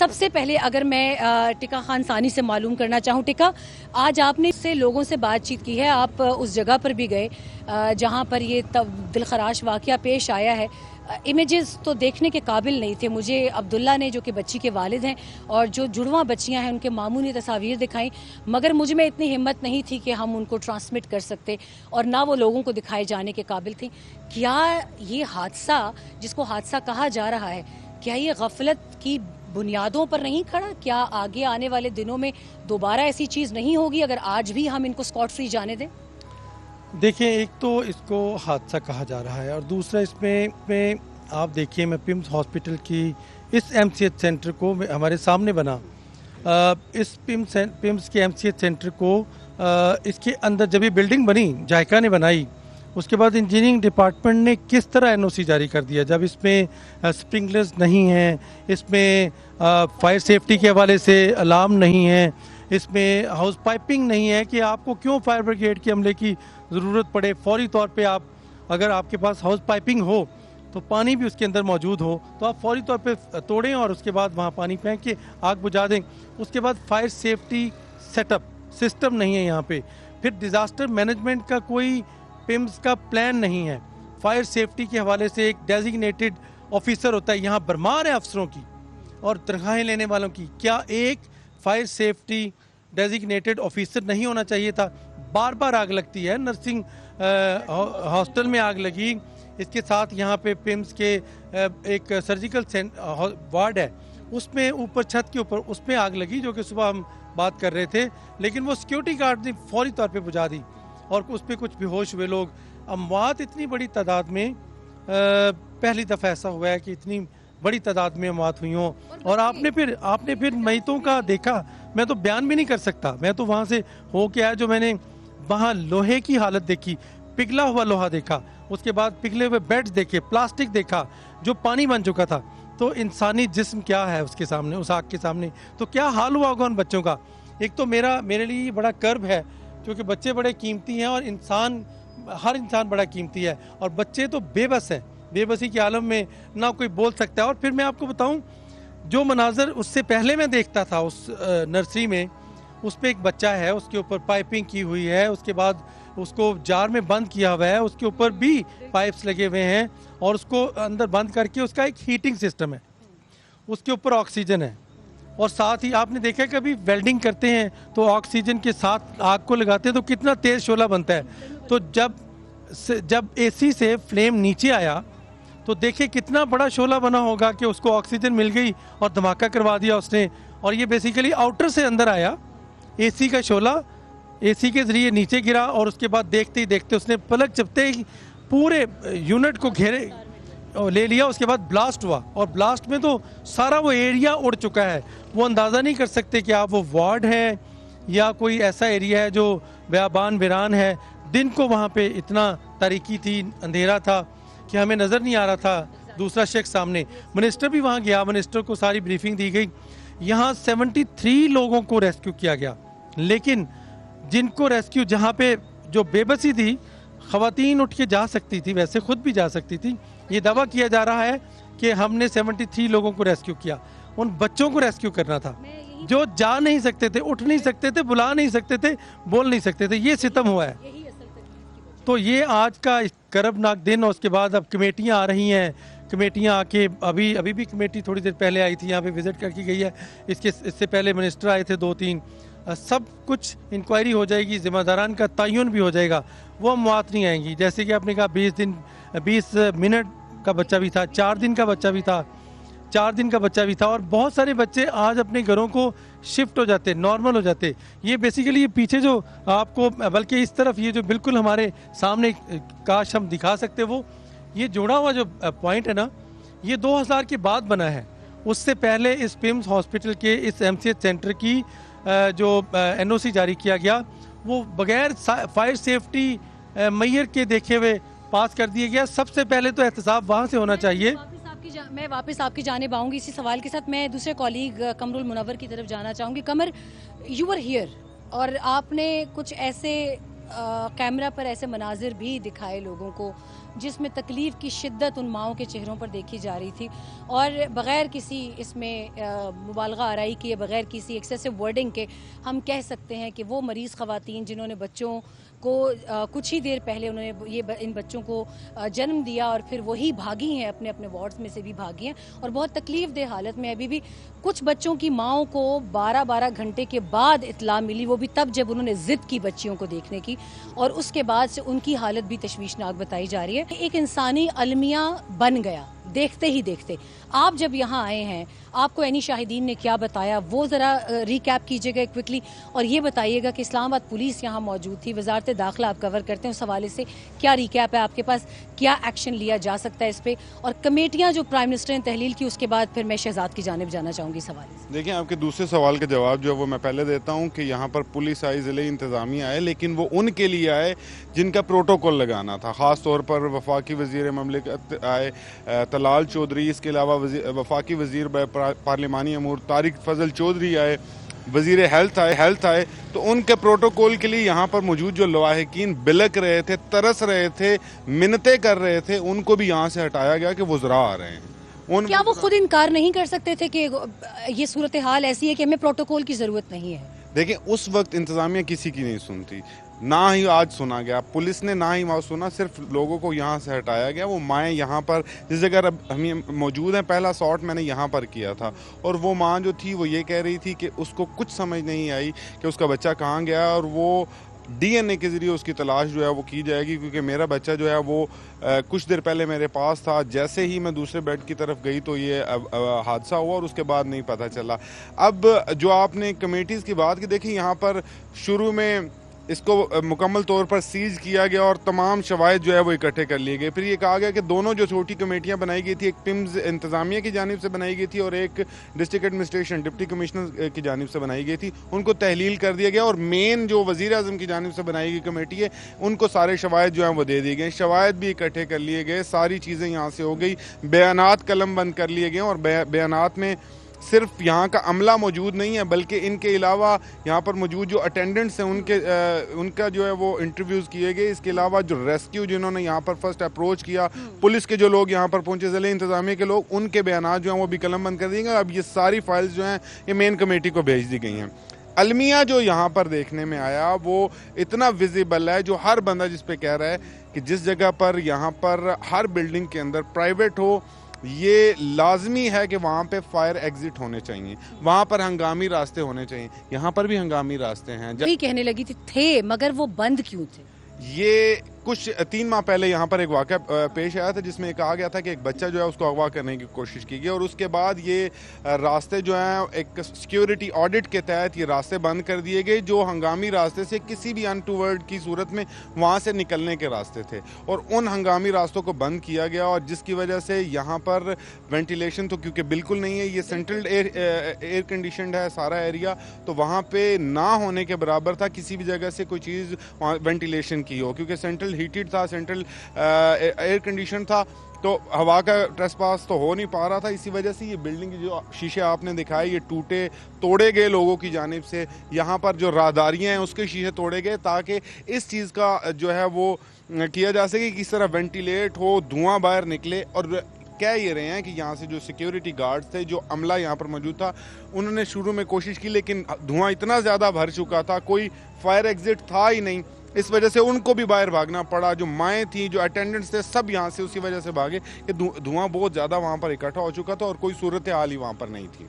سب سے پہلے اگر میں ٹکا خان ثانی سے معلوم کرنا چاہوں، ٹکا آج آپ نے سے لوگوں سے بات چیت کی ہے، آپ اس جگہ پر بھی گئے جہاں پر یہ دلخراش واقعہ پیش آیا ہے. امیجز تو دیکھنے کے قابل نہیں تھے. مجھے عبداللہ نے جو کہ بچی کے والد ہیں اور جو جڑواں بچیاں ہیں ان کے ماموں نے تصاویر دکھائیں، مگر مجھ میں اتنی ہمت نہیں تھی کہ ہم ان کو ٹرانسمٹ کر سکتے اور نہ وہ لوگوں کو دکھائے جانے کے قابل تھیں. کیا یہ حادثہ جس کو حادثہ کہا جا رہا ہے، کیا یہ غفلت کی بنیادوں پر نہیں کھڑا؟ کیا آگے آنے والے دنوں میں دوبارہ ایسی چیز نہیں ہوگی اگر آج بھی ہم ان کو اسکاٹ فری جانے دیں؟ دیکھیں، ایک تو اس کو حادثہ کہا جا رہا ہے اور دوسرا اس میں آپ دیکھیے، میں پمس ہاسپٹل کی اس ایم سی ایچ سینٹر کو ہمارے سامنے بنا، اس پمس کے ایم سی ایچ سینٹر کو اس کے اندر جب یہ بلڈنگ بنی، جائکا نے بنائی، اس کے بعد انجینئرنگ ڈپارٹمنٹ نے کس طرح این او سی جاری کر دیا جب اس میں اسپرنکلرز نہیں ہیں، اس میں فائر سیفٹی کے حوالے سے الارم نہیں ہے، اس میں ہاؤس پائپنگ نہیں ہے کہ آپ کو کیوں فائر بریگیڈ کے عملے کی ضرورت پڑے. فوری طور پہ اگر آپ کے پاس ہاؤس پائپنگ ہو تو پانی بھی اس کے اندر موجود ہو تو آپ فوری طور پہ توڑیں اور اس کے بعد وہاں پانی پھینک کے آگ بجھا دیں. اس کے بعد fire safety set up system نہیں ہے یہاں پہ. پھر ڈیزاسٹر مینجمنٹ کا کوئی پمس کا پلان نہیں ہے. فائر سیفٹی کے حوالے سے ایک ڈیزگنیٹڈ آفیسر ہوتا ہے، یہاں بھرمار ہے افسروں کی اور تنخواہیں لینے والوں کی. کیا ایک فائر سیفٹی ڈیزگنیٹڈ آفیسر نہیں ہونا چاہیے تھا؟ بار بار آگ لگتی ہے. نرسنگ ہاسٹل میں آگ لگی، اس کے ساتھ یہاں پہ پمس کے ایک سرجیکل وارڈ ہے، اس میں اوپر چھت کے اوپر اس میں آگ لگی جو کہ صبح ہم بات کر رہے تھے، لیکن وہ سیکیورٹی گارڈ نے فوری طور پہ بجھا دی اور اس پہ کچھ بے ہوش ہوئے لوگ. اموات اتنی بڑی تعداد میں پہلی دفعہ ایسا ہوا ہے کہ اتنی بڑی تعداد میں اموات ہوئی ہوں. اور آپ نے پھر میتوں کا دیکھا، میں تو بیان بھی نہیں کر سکتا. میں تو وہاں سے ہو کے آیا، جو میں نے وہاں لوہے کی حالت دیکھی، پگھلا ہوا لوہا دیکھا، اس کے بعد پگھلے ہوئے بیڈز دیکھے، پلاسٹک دیکھا جو پانی بن چکا تھا. تو انسانی جسم کیا ہے اس کے سامنے، اس آگ کے سامنے؟ تو کیا حال ہوا ہوگا ان بچوں کا. ایک تو میرے لیے یہ بڑا کرب ہے کیونکہ بچے بڑے قیمتی ہیں اور ہر انسان بڑا قیمتی ہے، اور بچے تو بے بس ہیں، بے بسی کے عالم میں نہ کوئی بول سکتا ہے. اور پھر میں آپ کو بتاؤں، جو مناظر اس سے پہلے میں دیکھتا تھا اس نرسری میں، اس پہ ایک بچہ ہے، اس کے اوپر پائپنگ کی ہوئی ہے، اس کے بعد اس کو جار میں بند کیا ہوا ہے، اس کے اوپر بھی پائپس لگے ہوئے ہیں اور اس کو اندر بند کر کے اس کا ایک ہیٹنگ سسٹم ہے، اس کے اوپر آکسیجن ہے. اور ساتھ ہی آپ نے دیکھا کبھی ویلڈنگ کرتے ہیں تو آکسیجن کے ساتھ آگ کو لگاتے ہیں تو کتنا تیز شعلہ بنتا ہے. تو جب اے سی سے فلیم نیچے آیا تو دیکھیں کتنا بڑا شعلہ بنا ہوگا کہ اس کو آکسیجن مل گئی اور دھماکہ کروا دیا اس نے. اور یہ بیسیکلی آؤٹر سے اندر آیا، اے سی کا شعلہ اے سی کے ذریعے نیچے گرا اور اس کے بعد دیکھتے ہی دیکھتے اس نے پلک جھپتے ہی پورے یونٹ کو گھیرے لے لیا. اس کے بعد بلاسٹ ہوا اور بلاسٹ میں تو سارا وہ ایریا اڑ چکا ہے. وہ اندازہ نہیں کر سکتے کہ آپ وہ وارڈ ہے یا کوئی ایسا ایریا ہے جو بیابان ویران ہے. دن کو وہاں پہ اتنا تاریکی تھی، اندھیرا تھا کہ ہمیں نظر نہیں آ رہا تھا دوسرا شخص سامنے. منسٹر بھی وہاں گیا، منسٹر کو ساری بریفنگ دی گئی. یہاں 73 لوگوں کو ریسکیو کیا گیا، لیکن جن کو ریسکیو جہاں پہ جو بے بسی تھی، خواتین اٹھ کے جا سکتی تھی، ویسے خود بھی جا سکتی تھی. یہ دعویٰ کیا جا رہا ہے کہ ہم نے 73 لوگوں کو ریسکیو کیا. ان بچوں کو ریسکیو کرنا تھا جو جا نہیں سکتے تھے، اٹھ نہیں سکتے تھے، بلا نہیں سکتے تھے، بول نہیں سکتے تھے. یہ ستم ہوا ہے. تو یہ آج کا کربناک دن. اور اس کے بعد اب کمیٹیاں آ رہی ہیں، کمیٹیاں آ کے ابھی بھی کمیٹی تھوڑی دیر پہلے آئی تھی، یہاں پہ وزٹ کر کے گئی ہے. اس سے پہلے منسٹر آئے تھے 2-3. سب کچھ انکوائری ہو جائے گی، ذمہ داران کا تعین بھی ہو جائے گا. وہ اموات نہیں آئیں گی. جیسے کہ آپ نے کہا 20 منٹ کا بچہ بھی تھا، 4 دن کا بچہ بھی تھا، 4 دن کا بچہ بھی تھا. اور بہت سارے بچے آج اپنے گھروں کو شفٹ ہو جاتے، نارمل ہو جاتے. یہ بیسیکلی یہ پیچھے جو آپ کو، بلکہ اس طرف یہ جو بالکل ہمارے سامنے کاش ہم دکھا سکتے، وہ یہ جوڑا ہوا جو پوائنٹ ہے نا، یہ 2000 کے بعد بنا ہے. اس سے پہلے اس پمس ہاسپٹل کے اس ایم سی ایچ سینٹر کی جو این او سی جاری کیا گیا، وہ بغیر فائر سیفٹی معیار کے دیکھے ہوئے پاس کر دیا گیا. سب سے پہلے تو احتساب وہاں سے ہونا چاہیے. میں واپس آپ کی جانب آؤں گی اسی سوال کے ساتھ. میں دوسرے کولیگ قمر المنور کی طرف جانا چاہوں گی. قمر، یو آر ہیئر اور آپ نے کچھ ایسے कैमरा पर ऐसे मनाजिर भी दिखाए लोगों को जिसमें तकलीफ़ की शिद्दत उन माओं के चेहरों पर देखी जा रही थी, और बग़ैर किसी इसमें मुबालगा आराई किए, बग़ैर किसी एक्सेसिव वर्डिंग के हम कह सकते हैं कि वो मरीज़ ख़वातीन जिन्होंने बच्चों को कुछ ही देर पहले उन्होंने इन बच्चों को जन्म दिया और फिर वही भागी हैं, अपने अपने वार्ड्स में से भी भागी हैं और बहुत तकलीफ़ दे हालत में अभी भी कुछ बच्चों की माओं को 12-12 घंटे के बाद इत्तला मिली, वो भी तब जब उन्होंने ज़िद की बच्चियों को देखने की, और उसके बाद से उनकी हालत भी तशवीशनाक बताई जा रही है। एक इंसानी अलमिया बन गया देखते ही देखते। आप जब यहाँ आए हैं, आपको एनी शाहिदीन ने क्या बताया, वो ज़रा रिकैप कीजिएगा क्विकली, और ये बताइएगा कि इस्लामाबाद पुलिस यहाँ मौजूद थी, वजारत दाखिला आप कवर करते हैं, उस हवाले से क्या रिकैप है आपके पास, क्या एक्शन लिया जा सकता है इस पर, और कमेटियाँ जो प्राइम मिनिस्टर ने तहलील की उसके बाद फिर मैं शहजाद की जानिब जाना चाहूँगी इस हवाले से। देखिए, आपके दूसरे सवाल का जवाब जो है वो मैं पहले देता हूँ कि यहाँ पर पुलिस आई, ज़िले इंतज़ामिया आए, लेकिन वो उनके लिए आए जिनका प्रोटोकॉल लगाना था। ख़ास तौर पर वफाकी वज़ीर ममलिकत आए तलाल चौधरी, इसके अलावा वफाकी वज़ीर पार्लिमानी अमूर तारिक फजल चौधरी आए, वज़ीर हेल्थ आए, तो उनके प्रोटोकॉल के लिए यहाँ पर मौजूद जो लवाहिकीन बिलक रहे थे, तरस रहे थे, मिन्नतें कर रहे थे, उनको भी यहाँ से हटाया गया कि वज़रा आ रहे हैं। क्या वो खुद इनकार नहीं कर सकते थे कि ये सूरत हाल ऐसी है कि हमें प्रोटोकॉल की ज़रूरत नहीं है? देखिए, उस वक्त इंतज़ामिया किसी की नहीं सुनती, ना ही आज सुना गया, पुलिस ने ना ही वहाँ सुना, सिर्फ लोगों को यहाँ से हटाया गया। वो माएँ यहाँ पर जिस जगह अब हम मौजूद हैं, पहला शॉट मैंने यहाँ पर किया था, और वो माँ जो थी वो ये कह रही थी कि उसको कुछ समझ नहीं आई कि उसका बच्चा कहाँ गया, और वो DNA के ज़रिए उसकी तलाश जो है वो की जाएगी, क्योंकि मेरा बच्चा जो है वो कुछ देर पहले मेरे पास था, जैसे ही मैं दूसरे बेड की तरफ गई तो ये हादसा हुआ और उसके बाद नहीं पता चला। अब जो आपने कमेटीज़ की बात की, देखिए यहाँ पर शुरू में इसको मुकम्मल तौर पर सीज किया गया और तमाम शवाहिद जो है वो इकट्ठे कर लिए गए। फिर ये कहा गया कि दोनों जो छोटी कमेटियां बनाई गई थी, एक पिम्स इंतज़ामिया की जानिब से बनाई गई थी और एक डिस्ट्रिक्ट एडमिनिस्ट्रेशन डिप्टी कमिश्नर की जानिब से बनाई गई थी, उनको तहलील कर दिया गया, और मेन जो वज़ीर आज़म की जानिब से बनाई गई कमेटी है उनको सारे शवाहिद जो हैं वो दे दिए गए, शवाहिद भी इकट्ठे कर लिए गए, सारी चीज़ें यहाँ से हो गई, बयानात कलम बंद कर लिए गए, और बयानात में सिर्फ यहाँ का अमला मौजूद नहीं है बल्कि इनके अलावा यहाँ पर मौजूद जो अटेंडेंट्स हैं उनका जो है वो इंटरव्यूज़ किए गए। इसके अलावा जो रेस्क्यू जिन्होंने यहाँ पर फर्स्ट अप्रोच किया, पुलिस के जो लोग यहाँ पर पहुँचे, ज़िले इंतज़ामिया के लोग, उनके बयानात जो हैं वो भी कलम बंद कर दिए गए। अब ये सारी फाइल्स जो हैं ये मेन कमेटी को भेज दी गई हैं। अलमिया जो यहाँ पर देखने में आया वो इतना विजिबल है, जो हर बंदा जिस पे कह रहा है कि जिस जगह पर यहाँ पर हर बिल्डिंग के अंदर प्राइवेट हो, ये लाजमी है कि वहाँ पे फायर एग्जिट होने चाहिए, वहाँ पर हंगामी रास्ते होने चाहिए। यहाँ पर भी हंगामी रास्ते हैं। जब कहने लगी थे मगर वो बंद क्यों थे? ये कुछ 3 माह पहले यहाँ पर एक वाक़या पेश आया था जिसमें कहा गया था कि एक बच्चा जो है उसको अगवा करने की कोशिश की गई, और उसके बाद ये रास्ते जो हैं एक सिक्योरिटी ऑडिट के तहत ये रास्ते बंद कर दिए गए, जो हंगामी रास्ते से किसी भी अनटूवर्ड की सूरत में वहाँ से निकलने के रास्ते थे, और उन हंगामी रास्तों को बंद किया गया, और जिसकी वजह से यहाँ पर वेंटिलेशन तो क्योंकि बिल्कुल नहीं है, ये सेंट्रल एयर कंडीशनड है सारा एरिया, तो वहाँ पर ना होने के बराबर था किसी भी जगह से कोई चीज़ वहाँ वेंटिलेशन की हो, क्योंकि सेंट्रल हीटेड था, सेंट्रल एयर कंडीशन था, तो हवा का ट्रेसपास तो हो नहीं पा रहा था। इसी वजह से ये बिल्डिंग के जो शीशे आपने दिखाए ये टूटे तोड़े गए लोगों की जानिब से, यहाँ पर जो राहदारियाँ हैं उसके शीशे तोड़े गए ताकि इस चीज़ का जो है वो किया जा सके कि किस तरह वेंटिलेट हो, धुआं बाहर निकले। और कह ये रहे हैं कि यहाँ से जो सिक्योरिटी गार्ड्स थे, जो अमला यहाँ पर मौजूद था, उन्होंने शुरू में कोशिश की लेकिन धुआं इतना ज़्यादा भर चुका था, कोई फायर एग्जिट था ही नहीं, इस वजह से उनको भी बाहर भागना पड़ा। जो माएँ थी, जो अटेंडेंट्स थे, सब यहाँ से उसी वजह से भागे कि धुआं बहुत ज़्यादा वहाँ पर इकट्ठा हो चुका था और कोई सूरत हाल ही वहाँ पर नहीं थी।